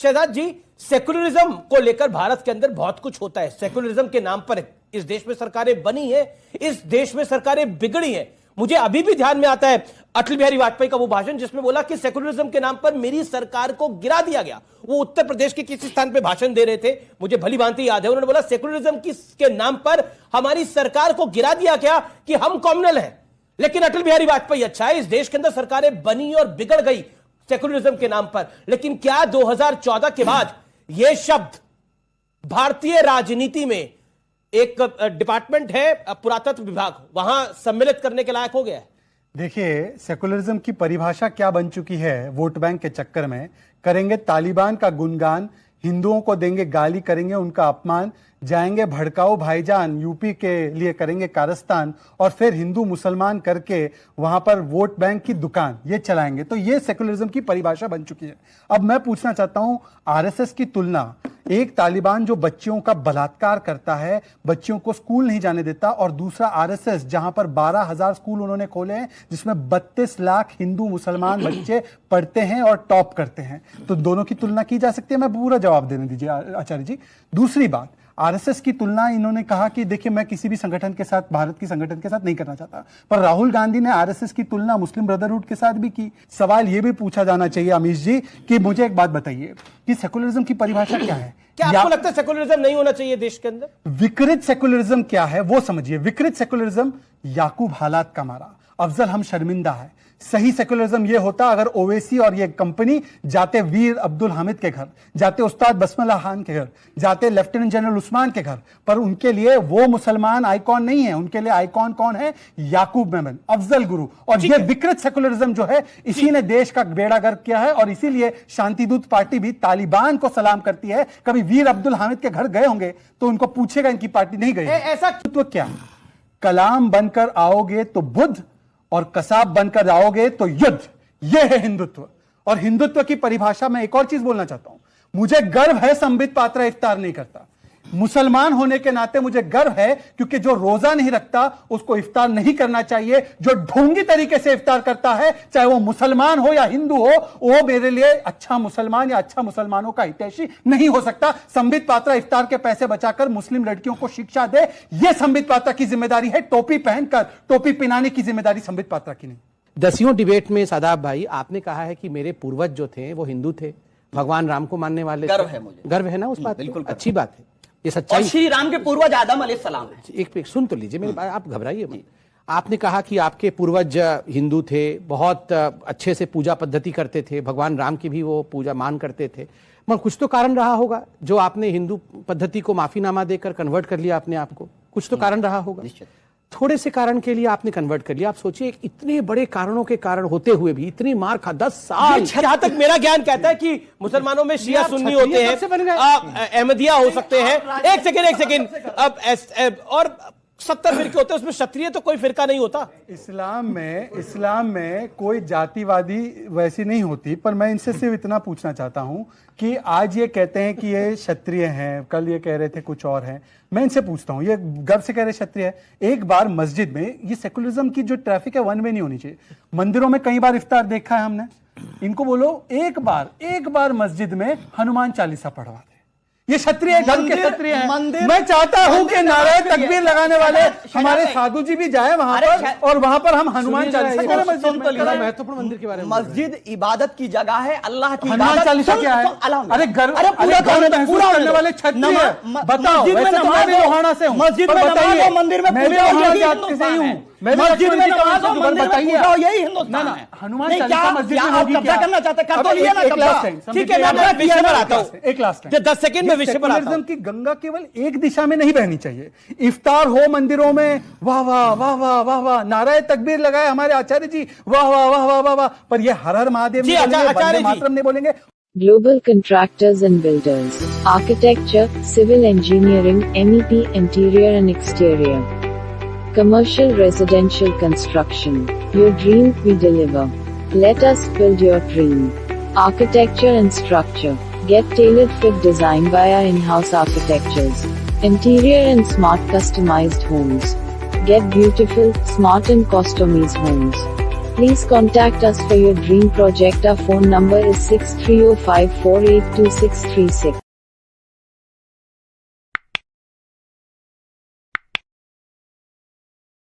शहजाद जी, secularism को लेकर भारत के अंदर बहुत कुछ होता है। सेकुलरिज्म के नाम पर इस देश में सरकारें बनी है, इस देश में सरकारें बिगड़ी है। मुझे अभी भी ध्यान में आता है अटल बिहारी वाजपेयी का वो भाषण जिसमें बोला कि सेकुलरिज्म के नाम पर मेरी सरकार को गिरा दिया गया। वो उत्तर प्रदेश के किसी स्थान पे भाषण दे रहे थे, मुझे भली भांति याद है। उन्होंने बोला सेकुलरिज्म के नाम पर हमारी सरकार को गिरा दिया गया कि हम कॉम्युनल हैं। लेकिन अटल बिहारी वाजपेयी अच्छा है, इस देश के अंदर सरकारें बनी और बिगड़ गई सेकुलरिज्म के नाम पर। लेकिन क्या 2014 के बाद यह शब्द भारतीय राजनीति में एक डिपार्टमेंट है पुरातत्व विभाग, वहां सम्मिलित करने के लायक हो गया है? देखिए, सेकुलरिज्म की परिभाषा क्या बन चुकी है वोट बैंक के चक्कर में। करेंगे तालिबान का गुणगान, हिंदुओं को देंगे गाली, करेंगे उनका अपमान, जाएंगे भड़काऊ भाईजान यूपी के लिए करेंगे कारस्तान, और फिर हिंदू मुसलमान करके वहां पर वोट बैंक की दुकान ये चलाएंगे। तो ये सेकुलरिज्म की परिभाषा बन चुकी है। अब मैं पूछना चाहता हूं, आरएसएस की तुलना, एक तालिबान जो बच्चियों का बलात्कार करता है, बच्चियों को स्कूल नहीं जाने देता, और दूसरा आरएसएस जहां पर 12,000 स्कूल उन्होंने खोले हैं जिसमें 32 लाख हिंदू मुसलमान बच्चे पढ़ते हैं और टॉप करते हैं। तो दोनों की तुलना की जा सकती है। मैं पूरा जवाब देने दीजिए आचार्य जी। दूसरी बात, आरएसएस की तुलना इन्होंने कहा कि देखिए मैं किसी भी संगठन के साथ, भारत की संगठन के साथ नहीं करना चाहता, पर राहुल गांधी ने आरएसएस की तुलना मुस्लिम ब्रदरहुड के साथ भी की। सवाल यह भी पूछा जाना चाहिए अमीश जी कि मुझे एक बात बताइए कि सेकुलरिज्म की परिभाषा क्या है? क्या आपको लगता है सेकुलरिज्म नहीं होना चाहिए देश के अंदर? विकृत सेकुलरिज्म क्या है वो समझिए। विकृत सेकुलरिज्म, याकूब हालात का मारा, अफजल हम शर्मिंदा है। सही सेकुलरिज्म ये होता अगर ओवैसी और ये कंपनी जाते वीर अब्दुल हामिद के घर, जाते उस्ताद बसमिल्लाह खान के घर, जाते लेफ्टिनेंट जनरल उस्मान के घर, पर उनके लिए वो मुसलमान आइकॉन नहीं है। उनके लिए आइकॉन कौन है? याकूब मेमन, अफजल गुरु। और ये विकृत सेकुलरिज्म जो है, इसी ने देश का बेड़ा गर्क किया है। और इसीलिए शांतिदूत पार्टी भी तालिबान को सलाम करती है। कभी वीर अब्दुल हामिद के घर गए होंगे तो उनको पूछेगा इनकी पार्टी नहीं गई। ऐसा तो क्या, कलाम बनकर आओगे तो बुद्ध, और कसाब बनकर आओगे तो युद्ध। यह है हिंदुत्व। और हिंदुत्व की परिभाषा में एक और चीज बोलना चाहता हूं। मुझे गर्व है संबित पात्रा इफ्तार नहीं करता। मुसलमान होने के नाते मुझे गर्व है, क्योंकि जो रोजा नहीं रखता उसको इफ्तार नहीं करना चाहिए। जो ढोंगी तरीके से इफ्तार करता है, चाहे वो मुसलमान हो या हिंदू हो, वो मेरे लिए अच्छा मुसलमान या अच्छा मुसलमानों का हितैषी नहीं हो सकता। संबित पात्रा इफ्तार के पैसे बचाकर मुस्लिम लड़कियों को शिक्षा दे, यह संबित पात्रा की जिम्मेदारी है। टोपी पहनकर टोपी पिनाने की जिम्मेदारी संबित पात्रा की नहीं। 10वीं डिबेट में सादाब भाई आपने कहा है कि मेरे पूर्वज जो थे वो हिंदू थे, भगवान राम को मानने वाले। गर्व है मुझे, गर्व है ना उस बात? बिल्कुल अच्छी बात है, ये सच्चाई। और श्री राम के पूर्वज आदम अलैहिस्सलाम है। एक सुन तो लीजिए मेरी बात, आप घबराइए मत। आपने कहा कि आपके पूर्वज हिंदू थे, बहुत अच्छे से पूजा पद्धति करते थे, भगवान राम की भी वो पूजा मान करते थे, मगर कुछ तो कारण रहा होगा जो आपने हिंदू पद्धति को माफीनामा देकर कन्वर्ट कर लिया अपने आप को। कुछ तो कारण रहा होगा। थोड़े से कारण के लिए आपने कन्वर्ट कर लिया। आप सोचिए इतने बड़े कारणों के कारण होते हुए भी इतनी मार खा 10 साल। जहां तक मेरा ज्ञान कहता है कि मुसलमानों में शिया सुन्नी होते हैं, अहमदिया हो सकते हैं। एक सेकंड अब और 70 फिरके होते हैं, उसमें क्षत्रिय तो कोई फिरका नहीं होता। इस्लाम में कोई जातिवादी वैसी नहीं होती। पर मैं इनसे सिर्फ इतना पूछना चाहता हूं कि आज ये कहते हैं कि ये क्षत्रिय हैं, कल ये कह रहे थे कुछ और हैं। मैं इनसे पूछता हूं, ये गर्व से कह रहे क्षत्रिय है। एक बार मस्जिद में, ये सेकुलरिज्म की जो ट्रैफिक है वन वे नहीं होनी चाहिए। मंदिरों में कई बार इफ्तार देखा है हमने। इनको बोलो एक बार मस्जिद में हनुमान चालीसा पढ़वा दे। ये क्षत्रिय धर्म के क्षत्रिय हैं। मैं चाहता हूं कि नारे तकबीर लगाने वाले हमारे साधु जी भी जाए वहां पर, और वहां पर हम हनुमान चालीसा करें। महत्वपूर्ण मंदिर के बारे में, मस्जिद इबादत की जगह है, अल्लाह की हनुमान चालीसा क्या है? अरे पूरा करने वाले क्षत्रिय बताओ। लोहाना से मस्जिद में बताइए, मंदिर में मस्जिद में नमाज हो, मंदिर में पूजा हो, यही हिंदुस्तान है। हनुमान चालीसा मस्जिद में होगी क्या? करना चाहते कर तो लिए ना कब्जा। ठीक है, मैं विषय पर आता हूं। एक लास्ट 10 सेकंड में विषय पर आता हूं। की गंगा केवल एक दिशा में नहीं बहनी चाहिए। इफ्तार हो मंदिरों में, वाह वाह वाह वाह वाह वाह, नाराए तकबीर लगाए हमारे आचार्य जी, वाह वाह वाह वाह वाह वाह, पर ये हर हर महादेव नहीं बोलेंगे, वंदे मातरम नहीं बोलेंगे। Global Contractors and Builders, Architecture, Civil Engineering, MEP, Interior and Exterior. Commercial Residential Construction. Your dream, we deliver. Let us build your dream. Architecture and Structure. Get tailored fit design via in-house architectures. Interior and smart customized homes. Get beautiful, smart and customized homes. Please contact us for your dream project. Our phone number is 6305482636.